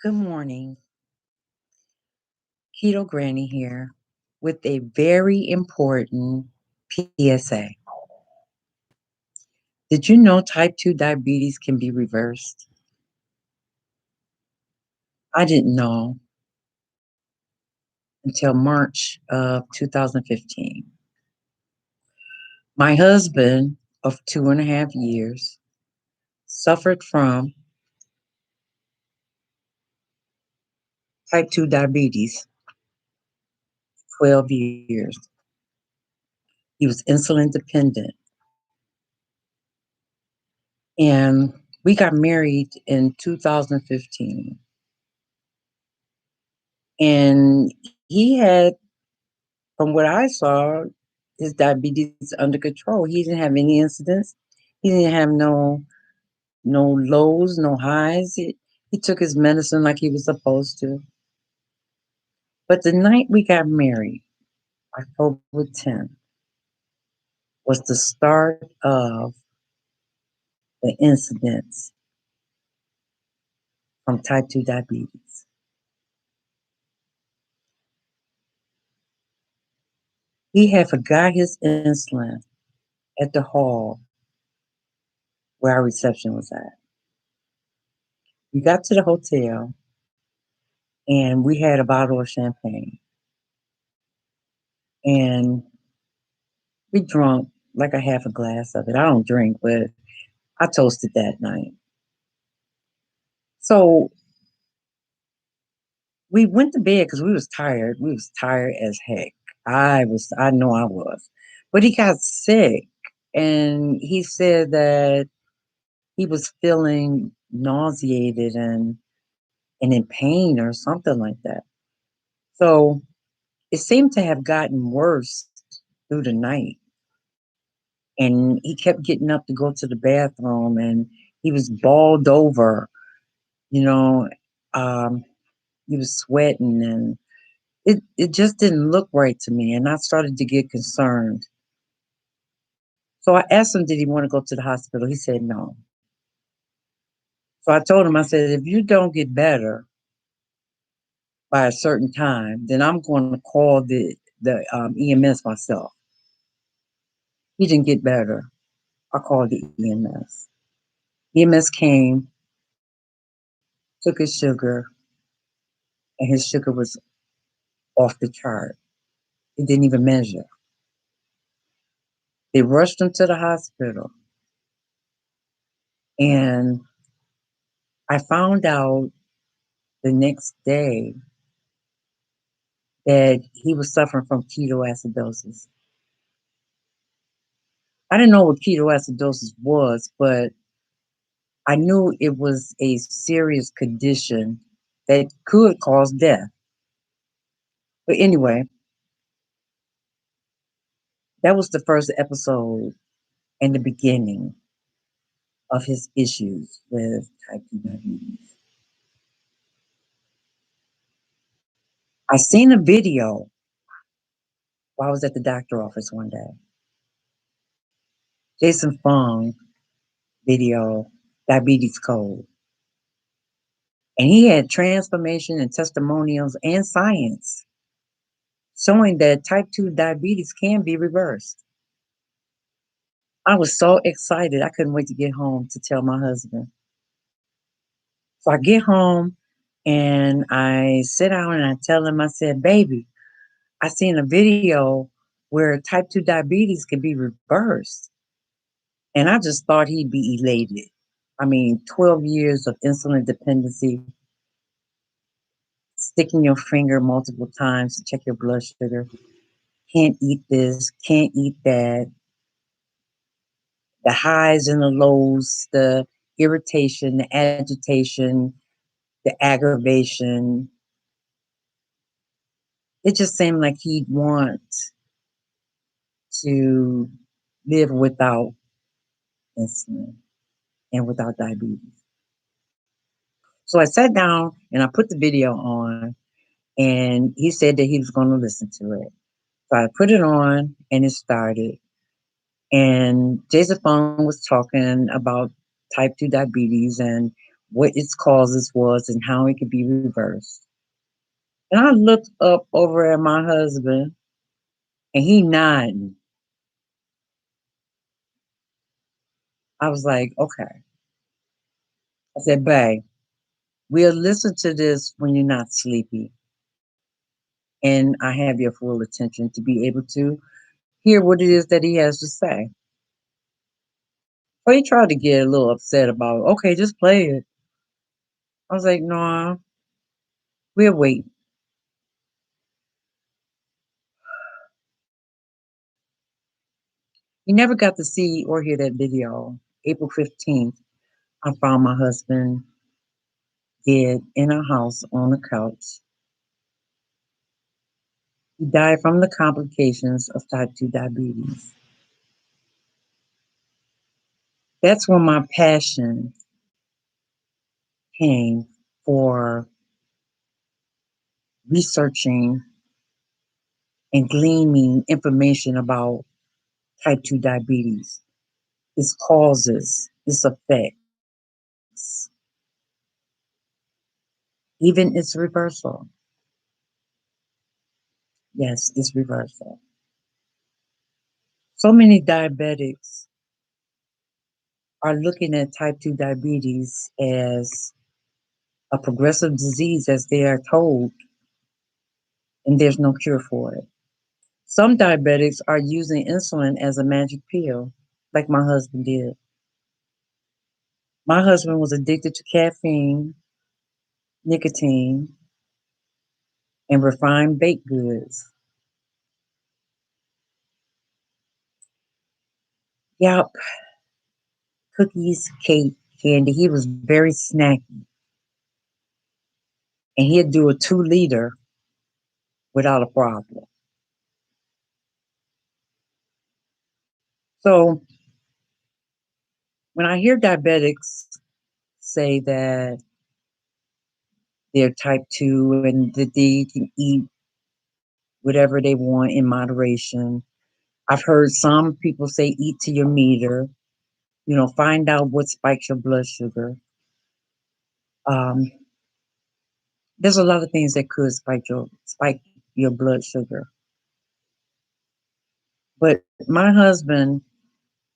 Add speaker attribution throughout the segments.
Speaker 1: Good morning. Ketogranny here with a very important PSA. Did you know type 2 diabetes can be reversed? I didn't know until March of 2015. My husband of 2.5 years suffered from type 2 diabetes 12 years. He was insulin dependent. And we got married in 2015. And he had, from what I saw, his diabetes under control. He didn't have any incidents. He didn't have no lows, no highs. He took his medicine like he was supposed to. But the night we got married, October 10th, was the start of the incidents from type 2 diabetes. He had forgot his insulin at the hall where our reception was at. We got to the hotel and we had a bottle of champagne. And we drunk like a half a glass of it. I don't drink, but I toasted that night. So we went to bed because we was tired. We was tired as heck. I know I was. But he got sick and he said that he was feeling nauseated and in pain or something like that. So it seemed to have gotten worse through the night. And he kept getting up to go to the bathroom and he was balled over, you know, um, he was sweating and it just didn't look right to me. And I started to get concerned. So I asked him, did he want to go to the hospital? He said no. So I told him, I said, if you don't get better by a certain time, then I'm going to call the EMS myself. He didn't get better. I called the EMS. EMS came, took his sugar, and his sugar was off the chart. It didn't even measure. They rushed him to the hospital. And I found out the next day that he was suffering from ketoacidosis. I didn't know what ketoacidosis was, but I knew it was a serious condition that could cause death. But anyway, that was the first episode and the beginning of his issues with type 2 diabetes. I seen a video while I was at the doctor office one day. Jason Fung video, Diabetes Code. And he had transformation and testimonials and science showing that type 2 diabetes can be reversed. I was so excited. I couldn't wait to get home to tell my husband. So I get home and I sit down and I tell him, I said, baby, I seen a video where type 2 diabetes can be reversed. And I just thought he'd be elated. I mean, 12 years of insulin dependency, sticking your finger multiple times to check your blood sugar. Can't eat this, can't eat that. The highs and the lows, the irritation, the agitation, the aggravation. It just seemed like he'd want to live without insulin and without diabetes. So I sat down and I put the video on, and he said that he was going to listen to it. So I put it on and it started. And Jason Fung was talking about type 2 diabetes and what its causes was, and how it could be reversed. And I looked up over at my husband, and he nodding. I was like, okay. I said, babe, we'll listen to this when you're not sleepy. And I have your full attention to be able to hear what it is that he has to say. Well, he tried to get a little upset about, okay, just play it. I was like, no, we'll wait. He never got to see or hear that video. April 15th, I found my husband dead in a house on a couch. He died from the complications of type 2 diabetes. That's when my passion came for researching and gleaning information about type 2 diabetes, its causes, its effects, even its reversal. Yes, its reversal. So many diabetics are looking at type 2 diabetes as a progressive disease, as they are told, and there's no cure for it. Some diabetics are using insulin as a magic pill, like my husband did. My husband was addicted to caffeine, nicotine, and refined baked goods. Yep, cookies, cake, candy. He was very snacky, and he'd do a 2 liter without a problem. So when I hear diabetics say that they're type 2 and that they can eat whatever they want in moderation, I've heard some people say eat to your meter, find out what spikes your blood sugar. Um, there's a lot of things that could spike your blood sugar. But my husband,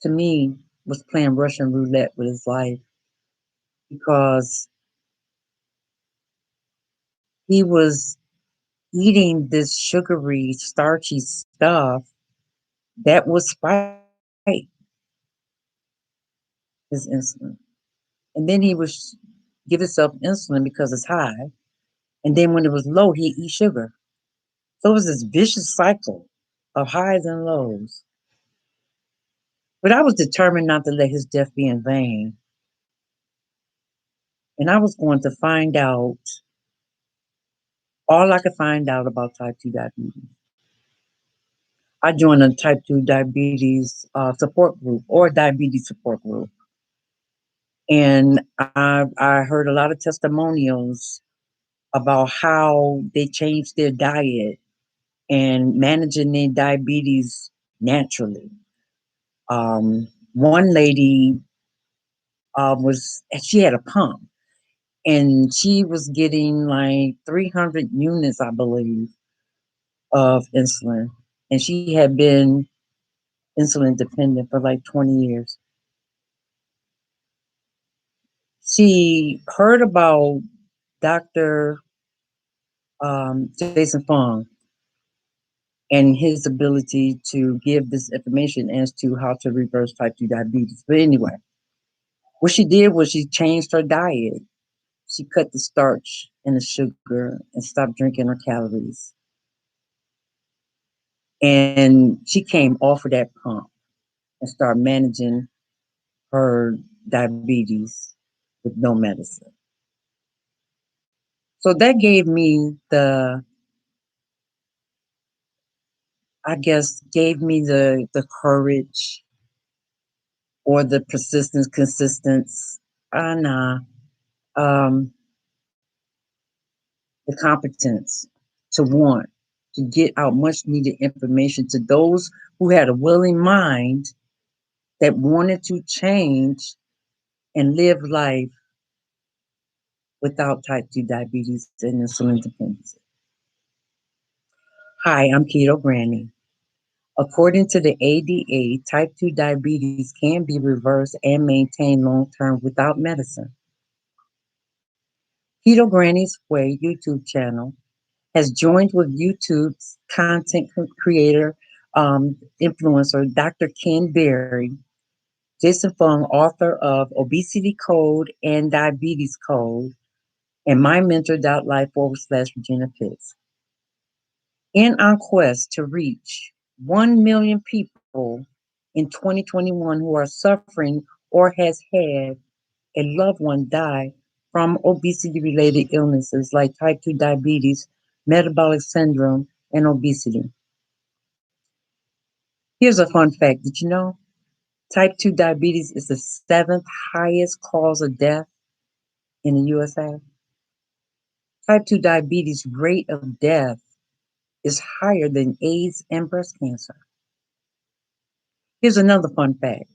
Speaker 1: to me, was playing Russian roulette with his life because he was eating this sugary, starchy stuff that would spike his insulin. And then he would give himself insulin because it's high. And then when it was low, he'd eat sugar. So it was this vicious cycle of highs and lows. But I was determined not to let his death be in vain. And I was going to find out all I could find out about type 2 diabetes. I joined a type 2 diabetes support group or diabetes support group. And I heard a lot of testimonials about how they changed their diet and managing their diabetes naturally. One lady she had a pump and she was getting like 300 units, I believe, of insulin. And she had been insulin dependent for like 20 years. She heard about Dr. Jason Fung and his ability to give this information as to how to reverse type 2 diabetes. But anyway, what she did was she changed her diet. She cut the starch and the sugar and stopped drinking her calories. And she came off of that pump and started managing her diabetes with no medicine. So that gave me the courage or the persistence, consistence, nah, um, the competence to want to get out much needed information to those who had a willing mind that wanted to change and live life without type 2 diabetes and insulin dependency. Hi, I'm Ketogranny. According to the ADA, type 2 diabetes can be reversed and maintained long term without medicine. Ketogranny's Way YouTube channel has joined with YouTube's content creator, influencer, Dr. Ken Berry, Jason Fung, author of Obesity Code and Diabetes Code, and mymentor.life/Regina Pitts. In our quest to reach 1 million people in 2021 who are suffering or has had a loved one die from obesity related illnesses like type 2 diabetes, metabolic syndrome, and obesity. Here's a fun fact. Did you know type 2 diabetes is the seventh highest cause of death in the USA? Type 2 diabetes rate of death is higher than AIDS and breast cancer. Here's another fun fact.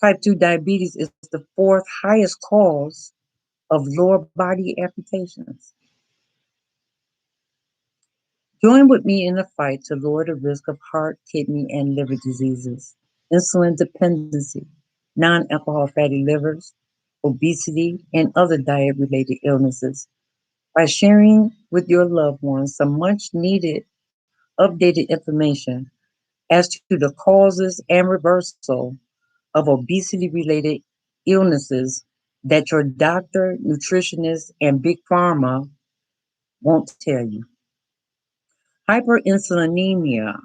Speaker 1: Type 2 diabetes is the fourth highest cause of lower body amputations. Join with me in the fight to lower the risk of heart, kidney, and liver diseases, insulin dependency, non-alcohol fatty livers, obesity, and other diet-related illnesses by sharing with your loved ones some much-needed updated information as to the causes and reversal of obesity-related illnesses that your doctor, nutritionist, and big pharma won't tell you. Hyperinsulinemia,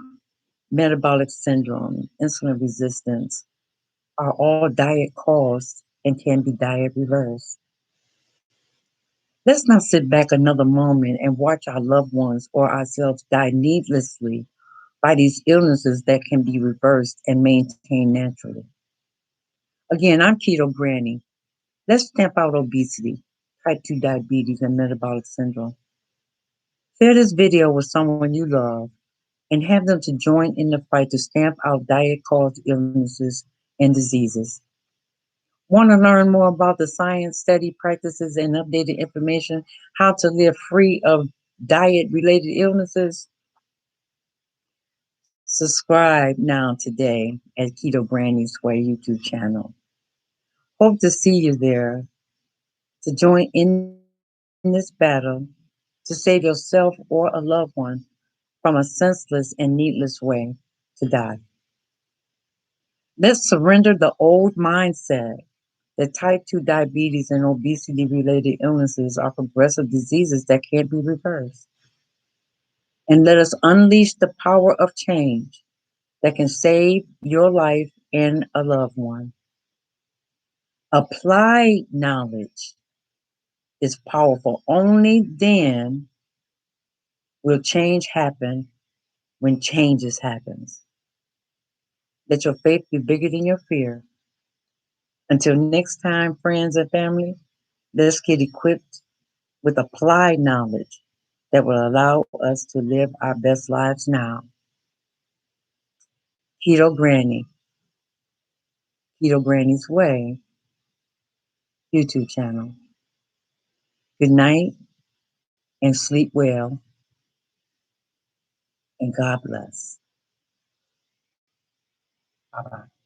Speaker 1: metabolic syndrome, insulin resistance are all diet caused and can be diet reversed. Let's not sit back another moment and watch our loved ones or ourselves die needlessly by these illnesses that can be reversed and maintained naturally. Again, I'm Ketogranny. Let's stamp out obesity, type 2 diabetes, and metabolic syndrome. Share this video with someone you love and have them to join in the fight to stamp out diet-caused illnesses and diseases. Want to learn more about the science, study practices, and updated information, how to live free of diet-related illnesses? Subscribe now today at Ketogranny's Way YouTube channel. Hope to see you there to join in this battle to save yourself or a loved one from a senseless and needless way to die. Let's surrender the old mindset that type 2 diabetes and obesity related illnesses are progressive diseases that can't be reversed. And let us unleash the power of change that can save your life and a loved one. Applied knowledge is powerful. Only then will change happen when changes happens. Let your faith be bigger than your fear. Until next time, friends and family, let's get equipped with applied knowledge that will allow us to live our best lives now. Ketogranny, Ketogranny's Way YouTube channel. Good night and sleep well, and God bless. Bye-bye.